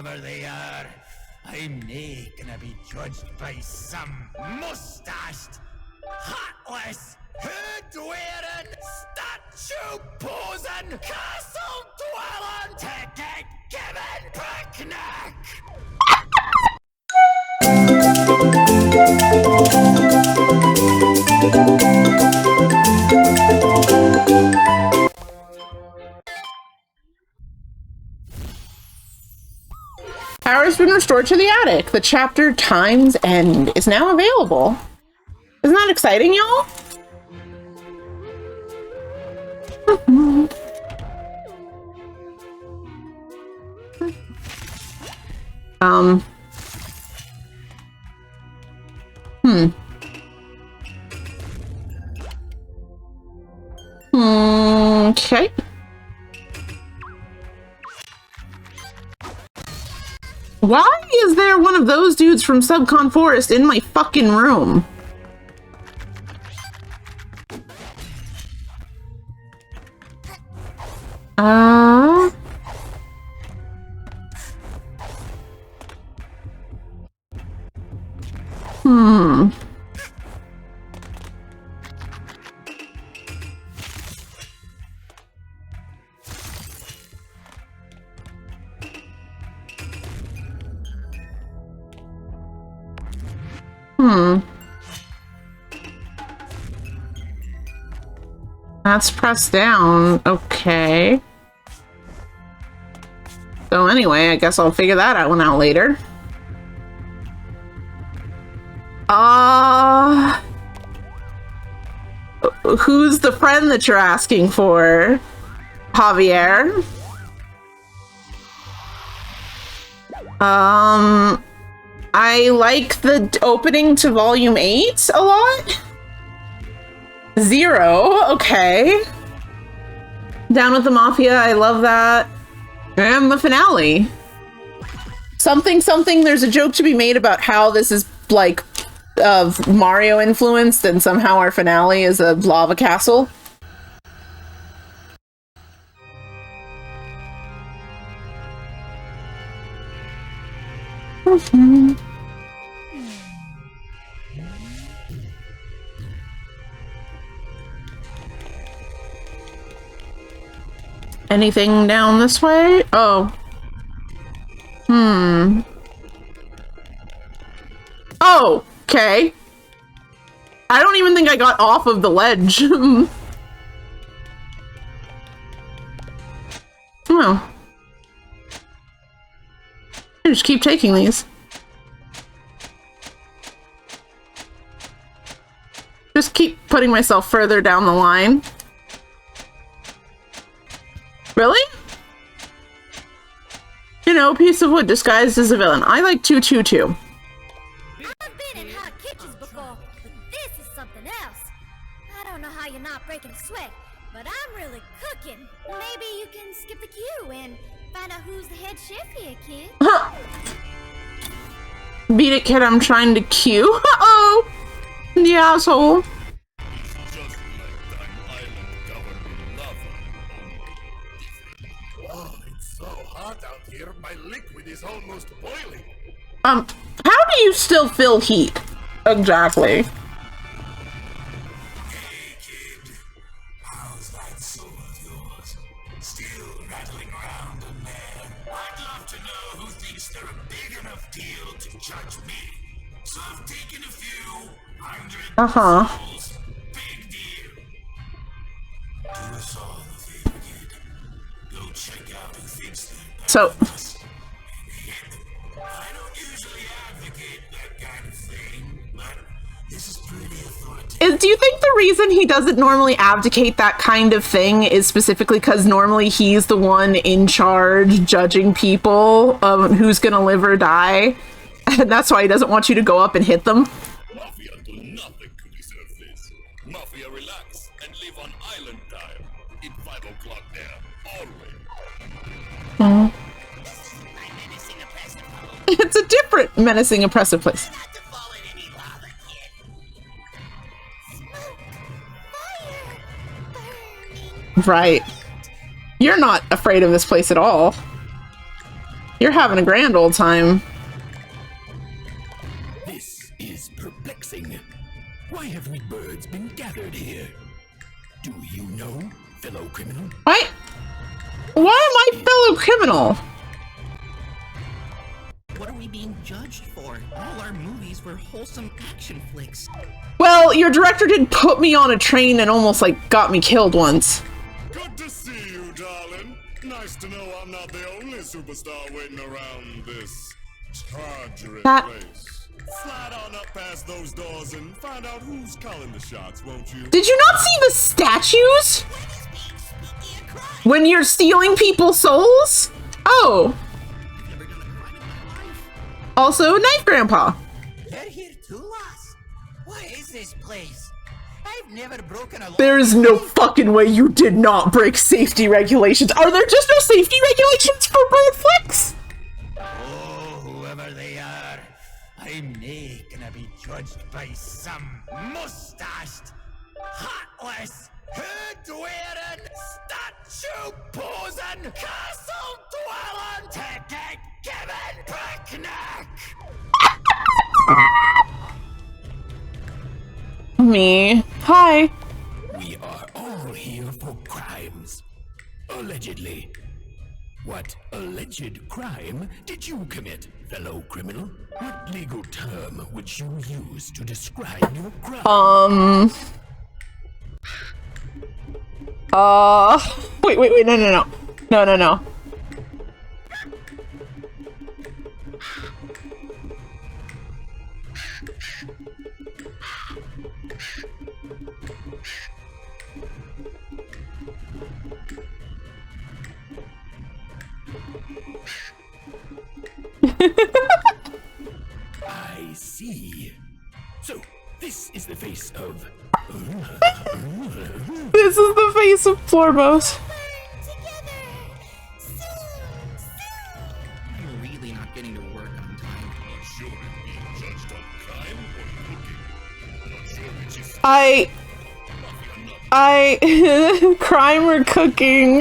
whoever they are, I'm nae gonna be judged by some mustached, heartless, hood-wearing, statue-posing, castle-dwelling, ticket-giving picnic! Power has been restored to the attic. The chapter Time's End is now available. Isn't that exciting, y'all? Okay. Why is there one of those dudes from Subcon Forest in my fucking room? That's pressed down. Okay. So anyway, I guess I'll figure that one out later. Who's the friend that you're asking for, Javier? I like the opening to Volume 8 a lot. 0, okay. Down with the Mafia, I love that. And the finale. Something, there's a joke to be made about how this is, like, Mario influenced, and somehow our finale is a lava castle. Anything down this way? Oh. Oh, okay. I don't even think I got off of the ledge. Oh. I just keep taking these. Just keep putting myself further down the line. Really? You know, piece of wood disguised as a villain. I like 222. I've been in hot kitchens before, but this is something else. I don't know how you're not breaking a sweat, but I'm really cooking. Maybe you can skip the queue and find out who's the head chef here, kid. Beat it, kid. I'm trying to queue. Uh-oh! The asshole. My liquid is almost boiling. How do you still feel heat? Exactly. Hey, kid. How's that soul of yours? Still rattling around in there? I'd love to know who thinks they're a big enough deal to judge me. So I've taken a few hundred souls. Big deal. Do us all a favor, kid. Go check out who thinks they're So... I don't usually advocate that kind of thing, but this is pretty authoritative. Do you think the reason he doesn't normally advocate that kind of thing is specifically because normally he's the one in charge judging people who's gonna live or die? And that's why he doesn't want you to go up and hit them? Mafia do nothing to deserve this. Mafia relax and live on island time. It's 5 o'clock there, always. It's a different menacing, oppressive place. Right. You're not afraid of this place at all. You're having a grand old time. This is perplexing. Why have we birds been gathered here? Do you know, fellow criminal? Why am I fellow criminal? What are we being judged for? All our movies were wholesome action flicks. Well, your director did put me on a train and almost, like, got me killed once. Good to see you, darling. Nice to know I'm not the only superstar waiting around this tawdry place. Slide on up past those doors and find out who's calling the shots, won't you? Did you not see the statues? When you're stealing people's souls? Oh. Also, Knife Grandpa. You're here too, lass. What is this place? I've never broken a law. There is no fucking way you did not break safety regulations. Are there just no safety regulations for bird flicks? Oh, whoever they are, I'm nae gonna be judged by some mustached, heartless, hood-wearing, statue-posing, castle-dwelling, ticket-giving picnic! Me. Hi. We are all here for crimes. Allegedly. What alleged crime did you commit, fellow criminal? What legal term would you use to describe your crime? Wait, no. I see. So, this is the face of... This is the face of Florbos. I'm really not getting to work on time. Not sure if being judged on crime or cooking. Not sure which is crime or cooking.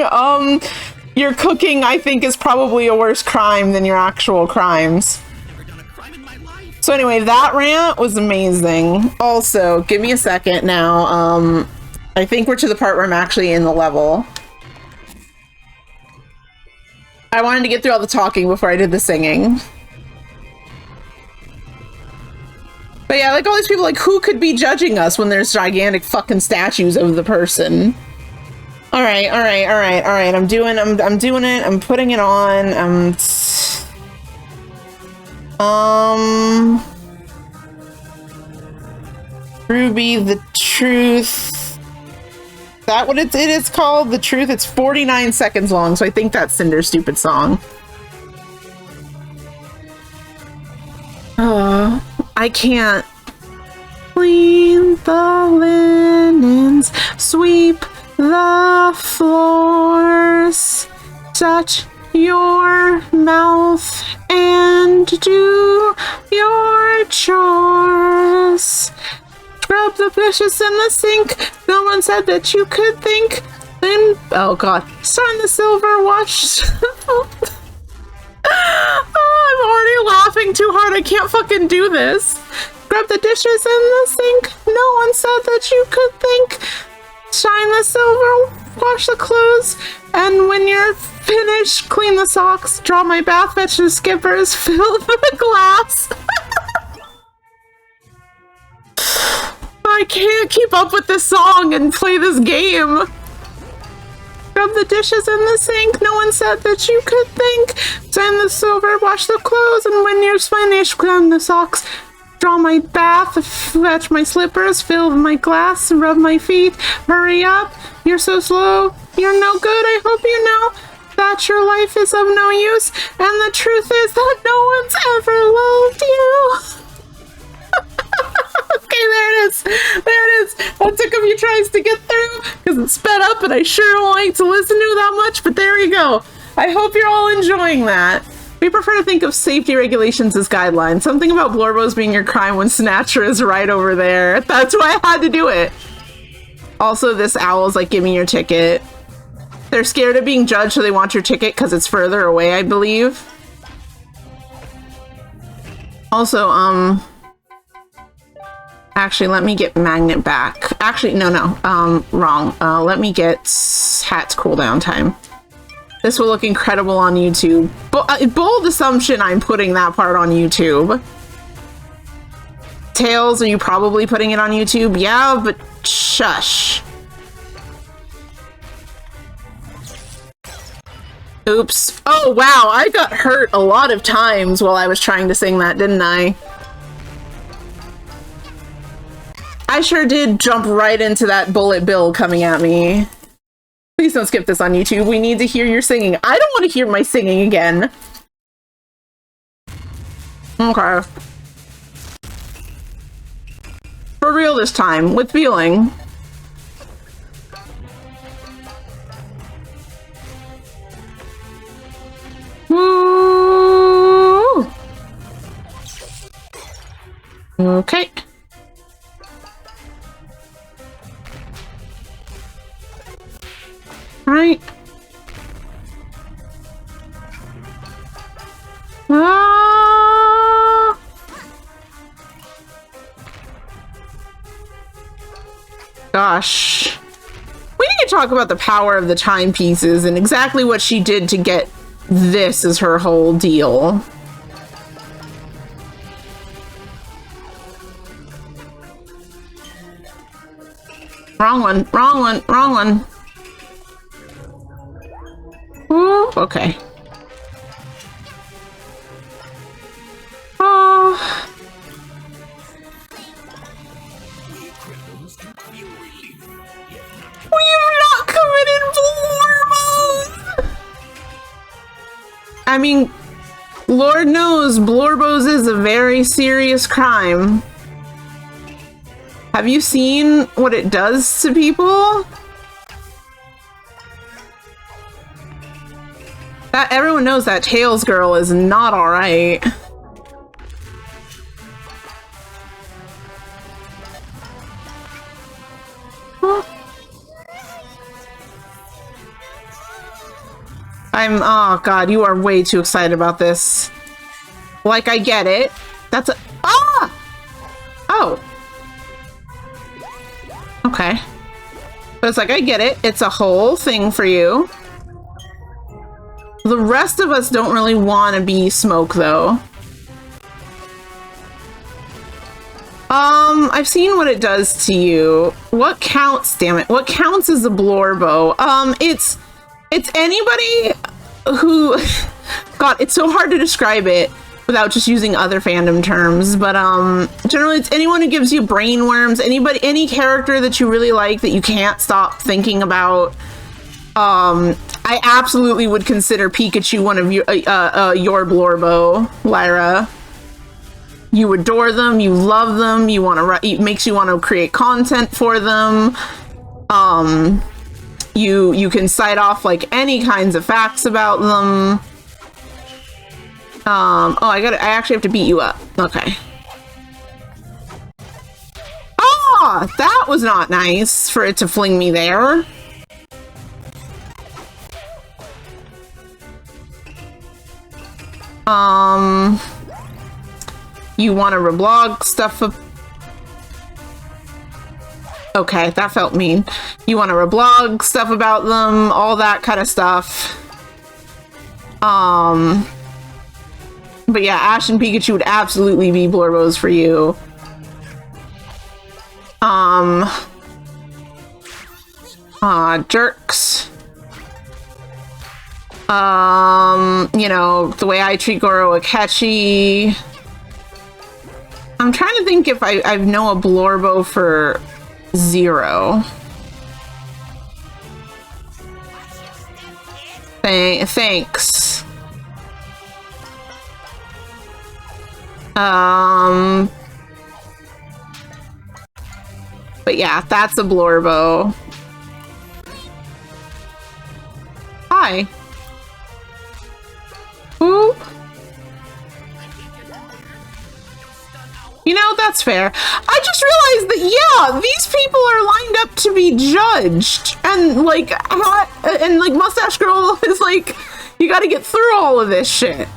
Your cooking, I think, is probably a worse crime than your actual crimes. Never done a crime in my life. So anyway, that rant was amazing. Also, give me a second now. I think we're to the part where I'm actually in the level. I wanted to get through all the talking before I did the singing. But yeah, like all these people, like, who could be judging us when there's gigantic fucking statues of the person? All right. I'm doing it. I'm putting it on. Ruby, the truth. Is that what it is called? The truth. It's 49 seconds long, so I think that's Cinder's stupid song. I can't. Clean the linens, sweep the floors, touch your mouth and do your chores. Scrub the dishes in the sink. No one said that you could think. Then, oh god, sign the silver watch. I'm already laughing too hard. I can't fucking do this. Grab the dishes in the sink. No one said that you could think. Shine the silver, wash the clothes, and when you're finished, clean the socks. Draw my bath, fetch the skippers, fill the glass. I can't keep up with this song and play this game. Scrub the dishes in the sink. No one said that you could think. Sand the silver, wash the clothes, and when you're finished, clean the socks. Draw my bath, fetch my slippers, fill my glass, rub my feet. Hurry up, you're so slow. You're no good. I hope you know that your life is of no use, and the truth is that no one's ever loved you. Okay, there it is. That took a few tries to get through because it's sped up and I sure don't like to listen to that much, but there you go. I hope you're all enjoying that. We prefer to think of safety regulations as guidelines. Something about Blorbos being your crime when Snatcher is right over there. That's why I had to do it. Also, this owl's like, give me your ticket. They're scared of being judged, so they want your ticket because it's further away, I believe. Also, actually, let me get Magnet back. Actually, no, wrong. Let me get Hat's cooldown time. This will look incredible on YouTube. Bold assumption I'm putting that part on YouTube. Tails, are you probably putting it on YouTube? Yeah, but shush. Oops. Oh, wow, I got hurt a lot of times while I was trying to sing that, didn't I? I sure did jump right into that bullet bill coming at me. Please don't skip this on YouTube. We need to hear your singing. I don't want to hear my singing again. Okay. For real this time, with feeling. Woo! Okay. Right. Ah! Gosh. We need to talk about the power of the timepieces and exactly what she did to get this as her whole deal. Wrong one, wrong one, wrong one. Ooh, okay. Oh. We have not committed Blorbos! I mean, Lord knows Blorbos is a very serious crime. Have you seen what it does to people? That everyone knows that Tails girl is not alright. Oh god, you are way too excited about this. Like, I get it. That's a, ah! Oh. Okay. But it's like, I get it. It's a whole thing for you. The rest of us don't really want to be Smoke, though. I've seen what it does to you. What counts, damn it. What counts as a Blorbo? It's anybody who... God, it's so hard to describe it without just using other fandom terms, but generally it's anyone who gives you brain worms, any character that you really like that you can't stop thinking about. I absolutely would consider Pikachu one of your Blorbo, Lyra. You adore them, you love them, you want to, it makes you want to create content for them. You can cite off like any kinds of facts about them. Oh, I actually have to beat you up. Okay. Ah, that was not nice for it to fling me there. You want to reblog stuff up. Okay, that felt mean. You want to reblog stuff about them, all that kind of stuff. But yeah, Ash and Pikachu would absolutely be Blorbos for you. Jerks. You know, the way I treat Goro Akechi. I'm trying to think if I know a Blorbo for Zero. Thanks. But yeah, that's a Blorbo. Hi. Ooh. You know, that's fair. I just realized that, yeah, these people are lined up to be judged. And, like, Mustache Girl is like, you gotta get through all of this shit.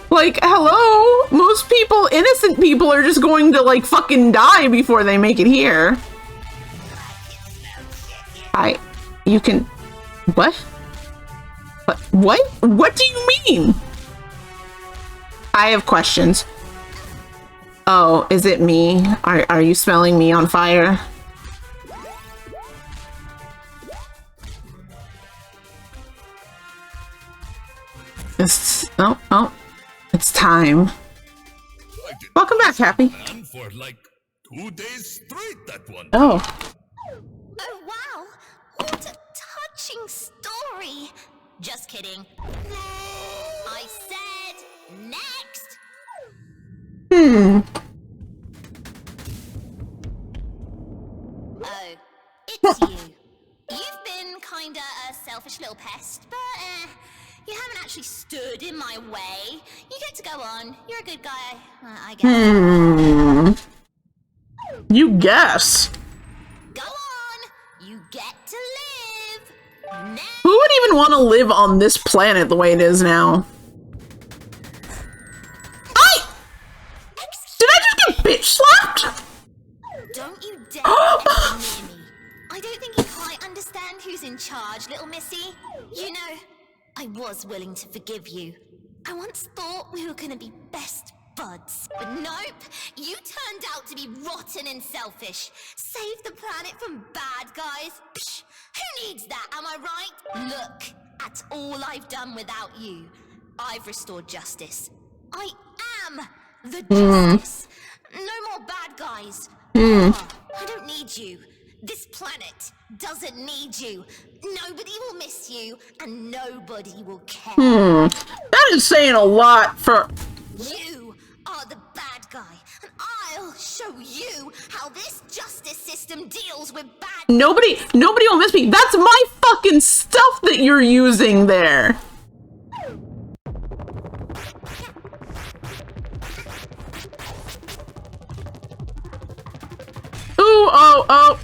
Like, hello? Most people, innocent people, are just going to, like, fucking die before they make it here. You can... What? What? What do you mean? I have questions. Oh, is it me? Are you smelling me on fire? Oh, it's time. Welcome back, Happy. For like 2 days straight, that one. Oh. Oh, wow. What a touching story. Just kidding. I said next. Oh, it's you. You've been kinda a selfish little pest, but you haven't actually stood in my way. You get to go on. You're a good guy, I guess. You guess. Go on. You get to live. Next. Who would even want to live on this planet the way it is now? Did I just get bitch slapped? Don't you dare come near me. I don't think you quite understand who's in charge, little missy. You know, I was willing to forgive you. I once thought we were gonna be best buds, but nope. You turned out to be rotten and selfish. Save the planet from bad guys. Psh, who needs that, am I right? Look at all I've done without you. I've restored justice. I am the justice. No more bad guys. I don't need you. This planet doesn't need you. Nobody will miss you, and nobody will care. That is saying a lot for... You are the bad guy, and I'll show you how this justice system deals with bad... Nobody will miss me. That's my fucking stuff that you're using there. Ooh, oh.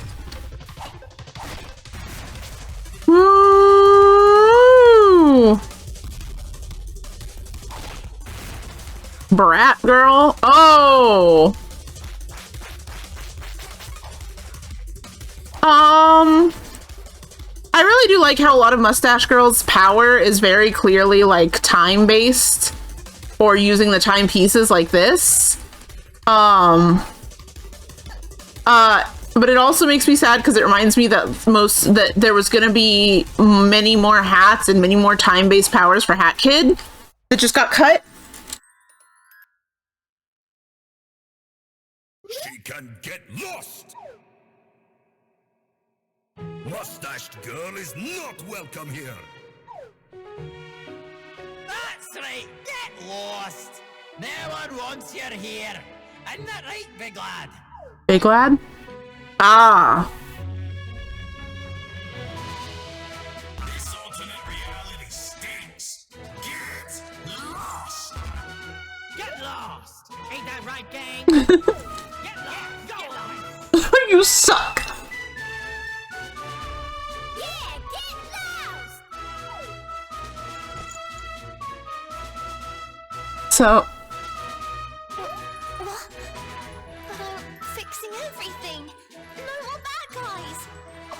Ooh. Brat girl. Oh. I really do like how a lot of Mustache Girl's power is very clearly like time-based or using the time pieces like this. But it also makes me sad because it reminds me that there was going to be many more hats and many more time-based powers for Hat Kid that just got cut. She can get lost! Mustached girl is not welcome here! That's right, get lost. No one wants you here. Isn't that right, big lad? Big lad? Ah. This alternate reality stinks! Get lost! Get lost. Ain't that right, gang? Get lost. Go on. You suck. Yeah, get lost! So... Fixing everything. No more bad guys.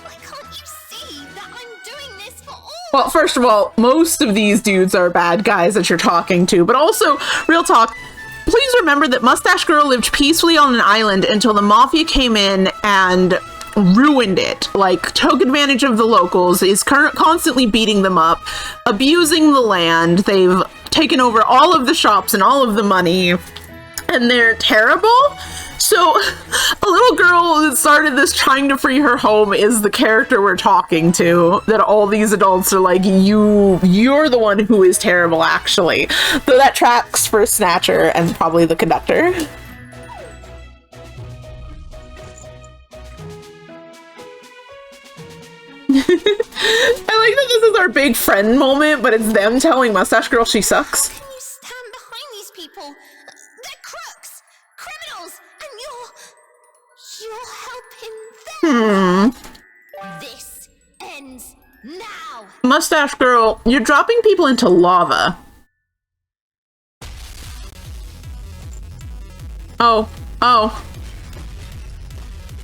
Why can't you see that I'm doing this for all? Well, first of all, most of these dudes are bad guys that you're talking to, but also, real talk, please remember that Mustache Girl lived peacefully on an island until the Mafia came in and ruined it. Like, took advantage of the locals, is constantly beating them up, abusing the land. They've taken over all of the shops and all of the money, and they're terrible. So, a little girl that started this trying to free her home is the character we're talking to, that all these adults are like, you're the one who is terrible, actually. Though that tracks for Snatcher and probably the conductor. I like that this is our big friend moment, but it's them telling Mustache Girl she sucks. How can you stand behind these people? They're crooks, criminals, and you're helping them. This ends now. Mustache Girl, you're dropping people into lava. Oh, oh.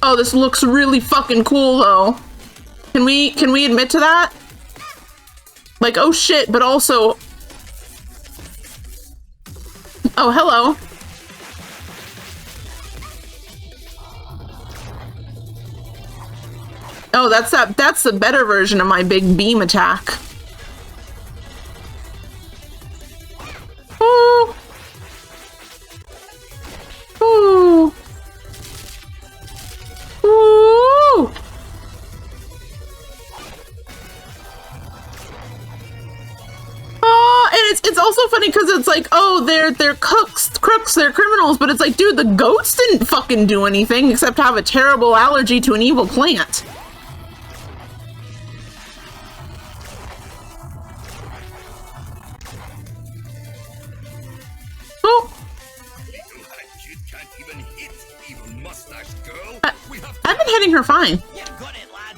Oh, this looks really fucking cool though. Can we admit to that? Like, oh shit, but also... Oh, hello. Oh, that's the better version of my big beam attack. Ooh. Ooh. Ooh. And it's also funny because it's like, oh, they're crooks, they're criminals, but it's like, dude, the goats didn't fucking do anything except have a terrible allergy to an evil plant. Oh. I've been hitting her fine. You got it, lad.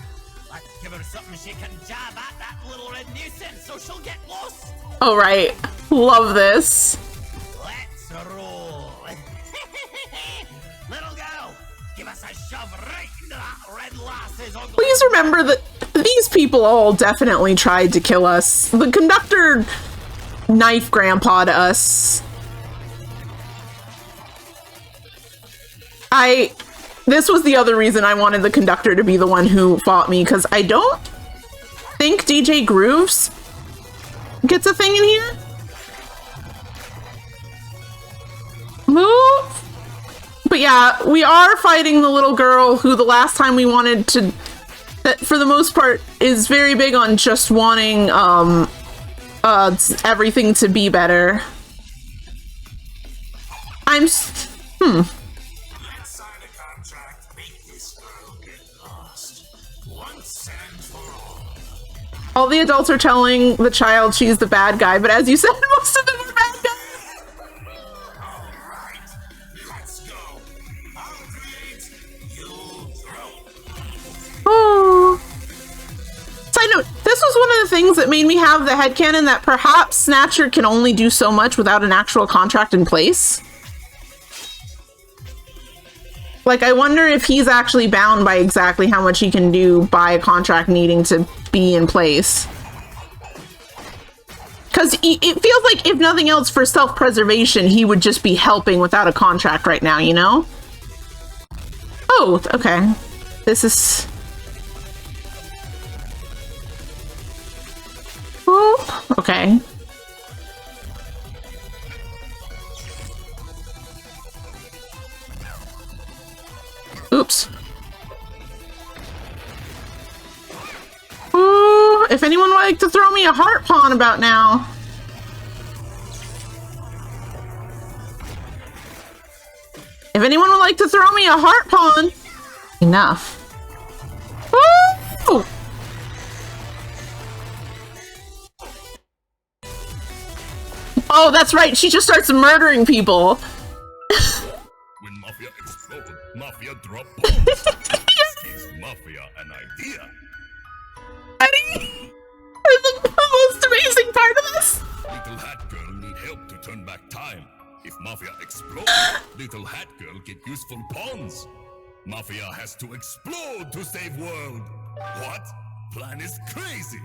Let's give her something she can jab at, that little red nuisance, so she'll get lost. Oh, right. Love this. Let's roll. Little girl, give us a shove right into that red lass's ugly. Please remember that these people all definitely tried to kill us. The conductor knife grandpa to us. This was the other reason I wanted the conductor to be the one who fought me, because I don't think DJ Grooves gets a thing in here. Move. But yeah, we are fighting the little girl who the last time we wanted to, that for the most part is very big on just wanting everything to be better. Let's sign a contract, make this girl get lost. Once and for all. All the adults are telling the child she's the bad guy, but as you said, most of them are bad guys. Alright, let's go. I'll create, you throw. Oh. Side note, this was one of the things that made me have the headcanon that perhaps Snatcher can only do so much without an actual contract in place. Like, I wonder if he's actually bound by exactly how much he can do by a contract needing to be in place. Because it feels like, if nothing else, for self-preservation, he would just be helping without a contract right now, you know? Oh, okay. This is... Oh, okay. Oops. Ooh, if anyone would like to throw me a heart pawn about now. If anyone would like to throw me a heart pawn. Enough. Woo! Oh, that's right. She just starts murdering people. When Mafia explode, Mafia drop bombs. Gives Mafia an idea. Eddie, the most amazing part of this. Little Hat Girl need help to turn back time. If Mafia explode, Little Hat Girl get useful pawns. Mafia has to explode to save world. What? Plan is crazy.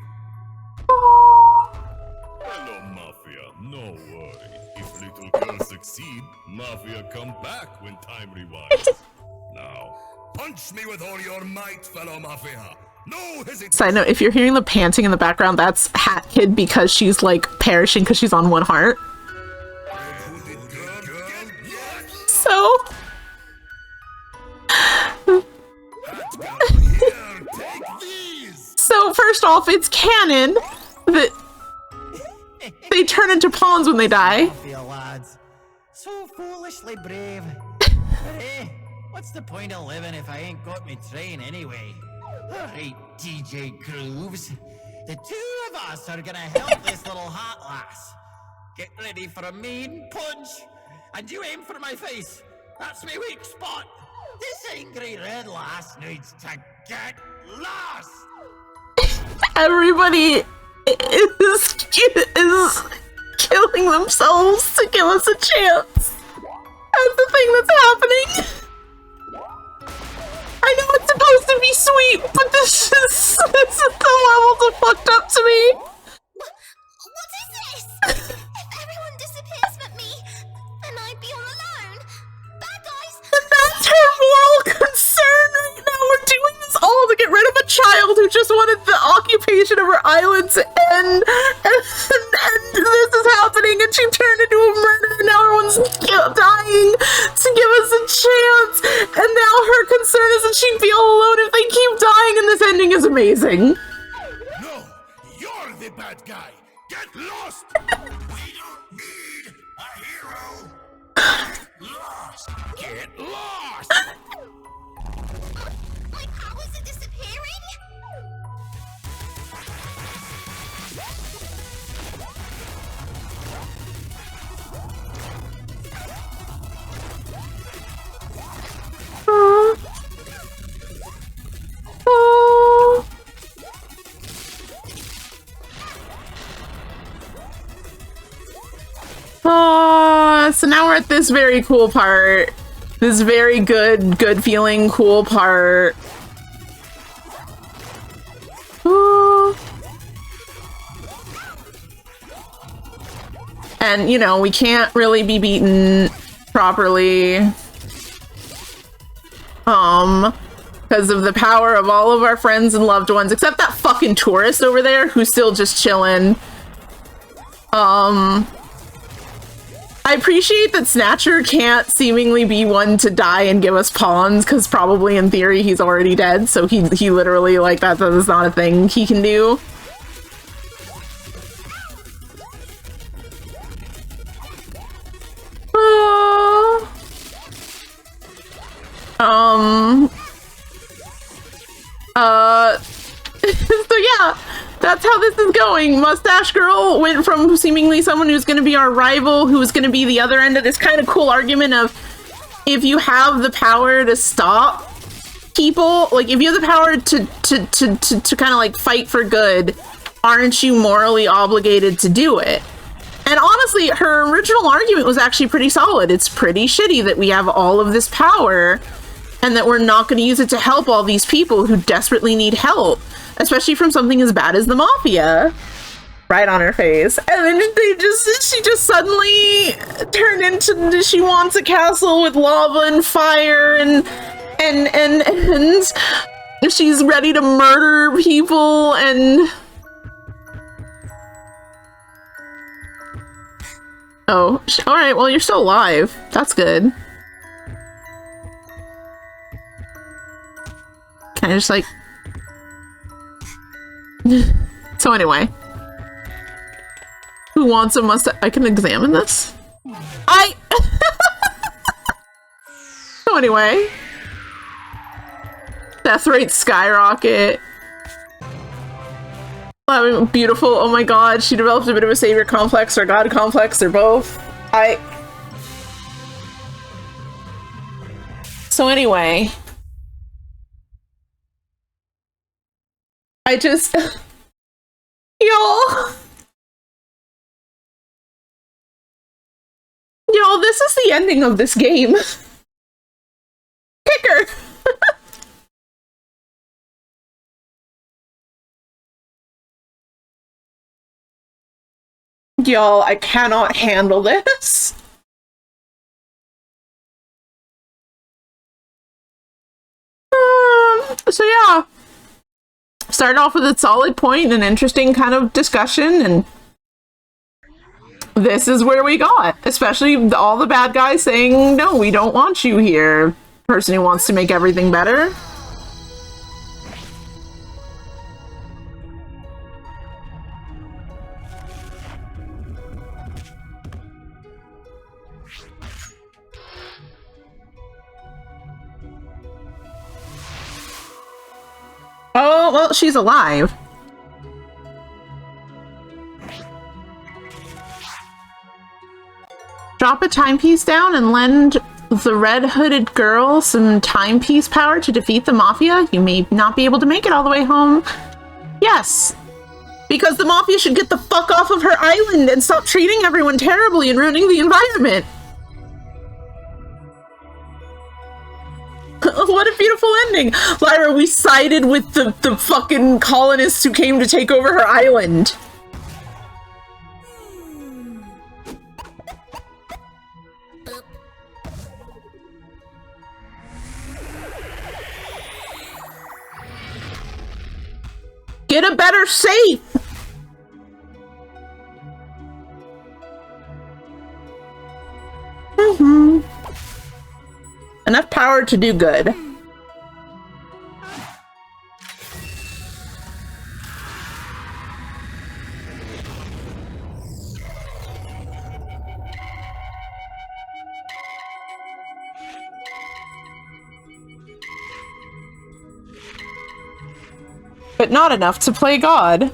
Hello, Mafia. No worry. If Little Girl succeed, Mafia come back when time rewinds. Now, punch me with all your might, fellow Mafia. No hesitation. Side note, if you're hearing the panting in the background, that's Hat Kid because she's like perishing because she's on one heart. So... So first off, it's canon that they turn into pawns when they die. Mafia lads, so foolishly brave. But what's the point of living if I ain't got me train anyway? Alright, DJ Grooves. The two of us are gonna help this little hot lass. Get ready for a mean punch. And you aim for my face. That's my weak spot. This angry red lass needs to get lost. Everybody is killing themselves to give us a chance. That's the thing that's happening. I know it's supposed to be sweet, but this is the levels of fucked up to me. What is this? If everyone disappears but me, then I'd be all alone. Bad guys! And that's her moral concern right now. We're doing this all to get rid of a child who just wanted the occupation of her island to end. And this is happening, and she turned into a murderer, and now everyone's dying to give us a chance. And now her concern is that she'd be all alone if they keep dying, and this ending is amazing. No, you're the bad guy. Get lost. We don't need a hero. Get lost. Get lost. My powers are disappearing? So now we're at this very cool part. This very good feeling, cool part. And, you know, we can't really be beaten properly. Because of the power of all of our friends and loved ones, except that fucking tourist over there who's still just chilling. I appreciate that Snatcher can't seemingly be one to die and give us pawns, because probably in theory he's already dead, so he literally, like, that is not a thing he can do. So yeah, that's how this is going. Mustache Girl went from seemingly someone who's going to be our rival, who's going to be the other end of this kind of cool argument of, if you have the power to stop people, like if you have the power to kind of like fight for good, aren't you morally obligated to do it? And honestly, her original argument was actually pretty solid. It's pretty shitty that we have all of this power and that we're not going to use it to help all these people who desperately need help, especially from something as bad as the Mafia. Right on her face. And then she just suddenly turned into, she wants a castle with lava and fire and she's ready to murder people and... Oh, alright, well, you're still alive. That's good. Kind of just like... So anyway. Who wants a mustache? I can examine this? So anyway. Death rate skyrocket. Beautiful. Oh my god, she developed a bit of a savior complex or god complex or both. So anyway. I just... Y'all, this is the ending of this game. Kicker! Y'all, I cannot handle this. So yeah. Started off with a solid point and an interesting kind of discussion, and this is where we got. Especially all the bad guys saying, no, we don't want you here. Person who wants to make everything better. Oh, well, she's alive. Drop a timepiece down and lend the red-hooded girl some timepiece power to defeat the Mafia. You may not be able to make it all the way home. Yes. Because the Mafia should get the fuck off of her island and stop treating everyone terribly and ruining the environment. happening? Lyra, we sided with the fucking colonists who came to take over her island. Get a better safe! Enough power to do good. But not enough to play God.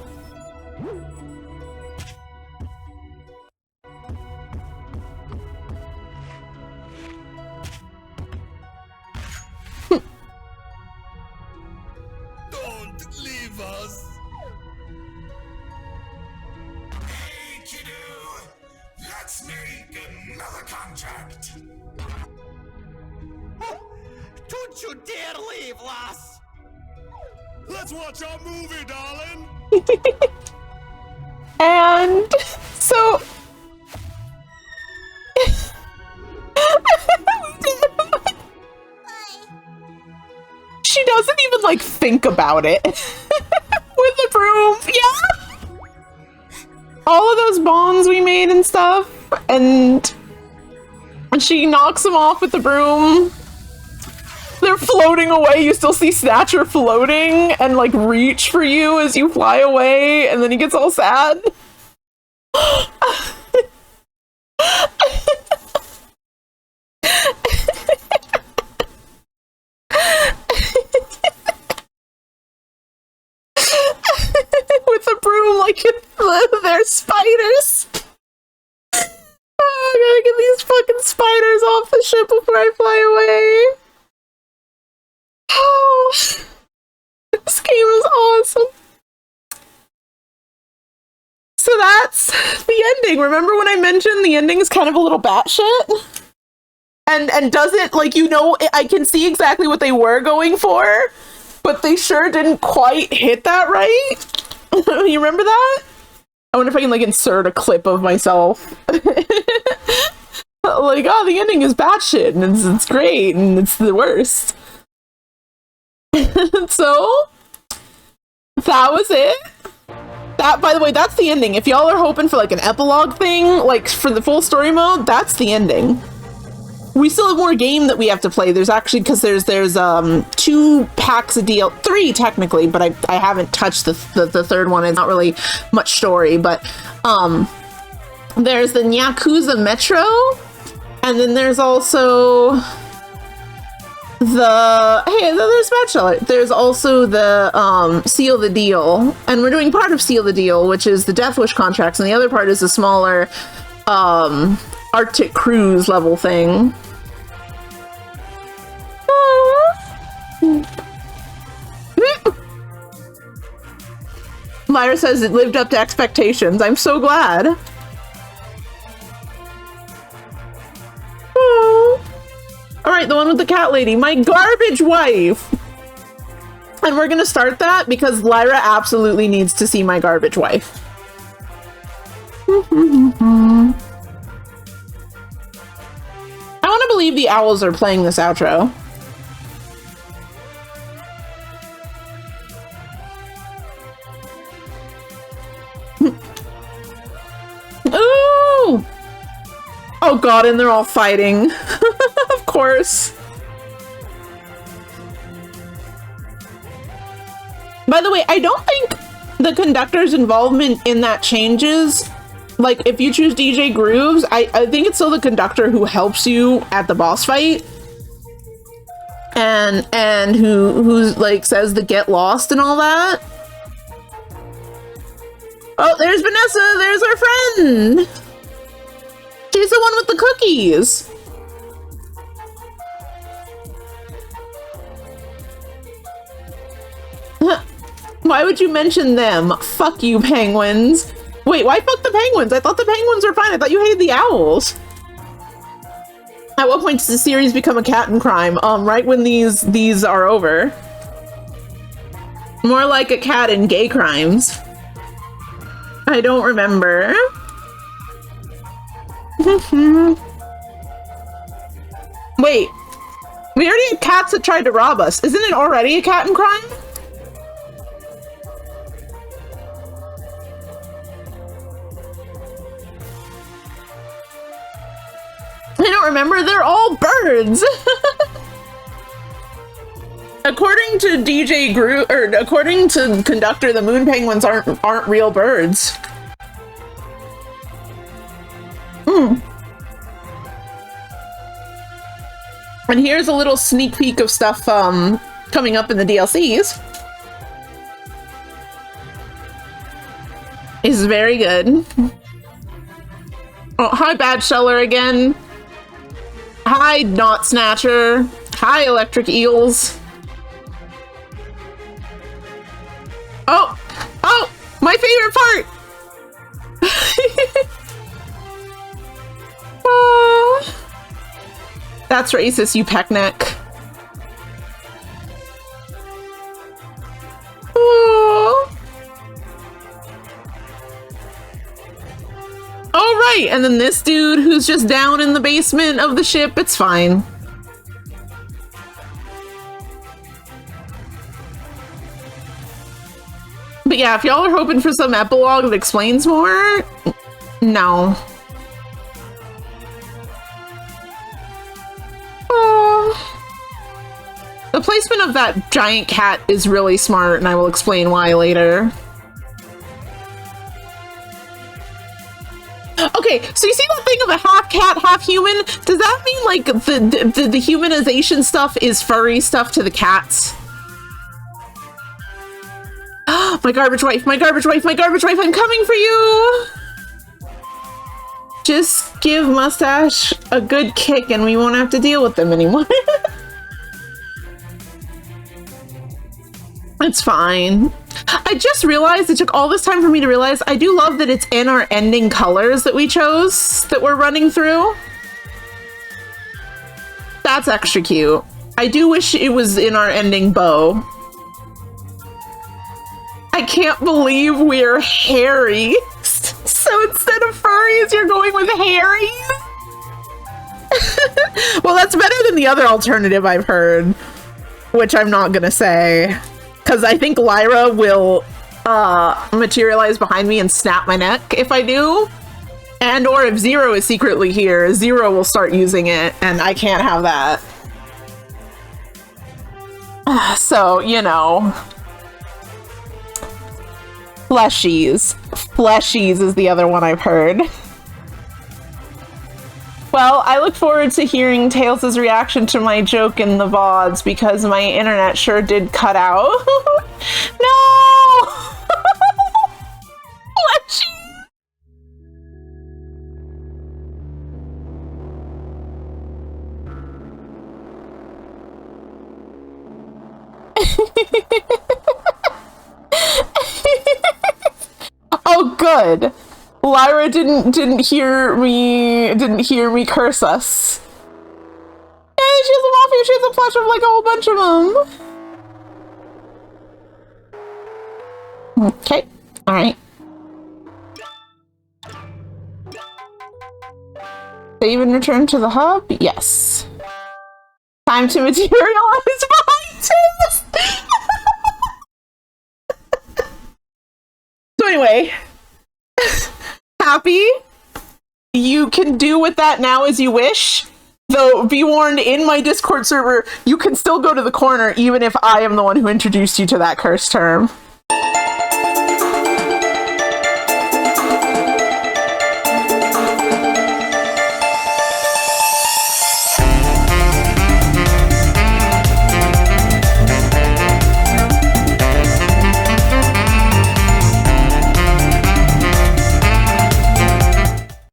Don't leave us. Hey, kiddo! Let's make another contract. Don't you dare leave, lass! Let's watch our movie, darling. And so she doesn't even like think about it. With the broom, yeah. All of those bonds we made and stuff, and she knocks them off with the broom. They're floating away. You still see Snatcher floating and like reach for you as you fly away, and then he gets all sad. With a broom, like they're spiders. Oh, I gotta get these fucking spiders off the ship before I fly away. Oh, this game is awesome. So that's the ending. Remember when I mentioned the ending is kind of a little batshit? And doesn't, like, you know, I can see exactly what they were going for, but they sure didn't quite hit that right. You remember that? I wonder if I can, like, insert a clip of myself. Like, oh, the ending is batshit, and it's great, and it's the worst. So, that was it. That, by the way, that's the ending. If y'all are hoping for, like, an epilogue thing, like, for the full story mode, that's the ending. We still have more game that we have to play. There's actually, because there's 2 packs of deal, 3 technically, but I haven't touched the third one. It's not really much story, but there's the Yakuza Metro, and then there's also there's Bachelor. There's also the Seal the Deal, and we're doing part of Seal the Deal, which is the Death Wish contracts, and the other part is a smaller Arctic Cruise level thing. Lyra says it lived up to expectations. I'm so glad. Alright, the one with the cat lady. My garbage wife! And we're gonna start that because Lyra absolutely needs to see my garbage wife. I want to believe the owls are playing this outro. Ooh! Oh god, and they're all fighting. Of course. By the way, I don't think the conductor's involvement in that changes. Like, if you choose DJ Grooves, I think it's still the conductor who helps you at the boss fight. And who's like says the get lost and all that. Oh, there's Vanessa, there's our friend. She's the one with the cookies. Why would you mention them? Fuck you, penguins. Wait, why fuck the penguins? I thought the penguins were fine. I thought you hated the owls. At what point does the series become a cat and crime? Right when these are over. More like a cat and gay crimes. I don't remember. Wait. We already had cats that tried to rob us. Isn't it already a cat and crime? I don't remember. They're all birds. According to DJ Groove, or according to Conductor, the moon penguins aren't real birds. And here's a little sneak peek of stuff coming up in the DLCs. Is very good. Oh, hi Bad Sheller again. Hi Knot Snatcher. Hi Electric Eels. Oh! Oh! My favorite part! Oh. That's racist, you peckneck. Oh. Oh, right! And then this dude who's just down in the basement of the ship, it's fine. But yeah, if y'all are hoping for some epilogue that explains more, no. The placement of that giant cat is really smart, and I will explain why later. Okay, so you see that thing of a half cat, half human? Does that mean like the humanization stuff is furry stuff to the cats? My garbage wife, my garbage wife, my garbage wife, I'm coming for you! Just give Mustache a good kick and we won't have to deal with them anymore. It's fine. I just realized, it took all this time for me to realize, I do love that it's in our ending colors that we chose, that we're running through. That's extra cute. I do wish it was in our ending bow. I can't believe we're hairy. So instead of furries, you're going with hairies? Well, that's better than the other alternative I've heard, which I'm not gonna say. Because I think Lyra will materialize behind me and snap my neck if I do. And or if Zero is secretly here, Zero will start using it, and I can't have that. So, you know. Fleshies. Fleshies is the other one I've heard. Well, I look forward to hearing Tails' reaction to my joke in the VODs because my internet sure did cut out. No! Fleshies! Oh, good. Lyra didn't hear me curse us. Hey, she has a mafia. She has a plush of like a whole bunch of them. Okay. All right. Save and return to the hub. Yes. Time to materialize behind us. So anyway. Happy. You can do with that now as you wish. Though, be warned, in my Discord server, you can still go to the corner even if I am the one who introduced you to that cursed term.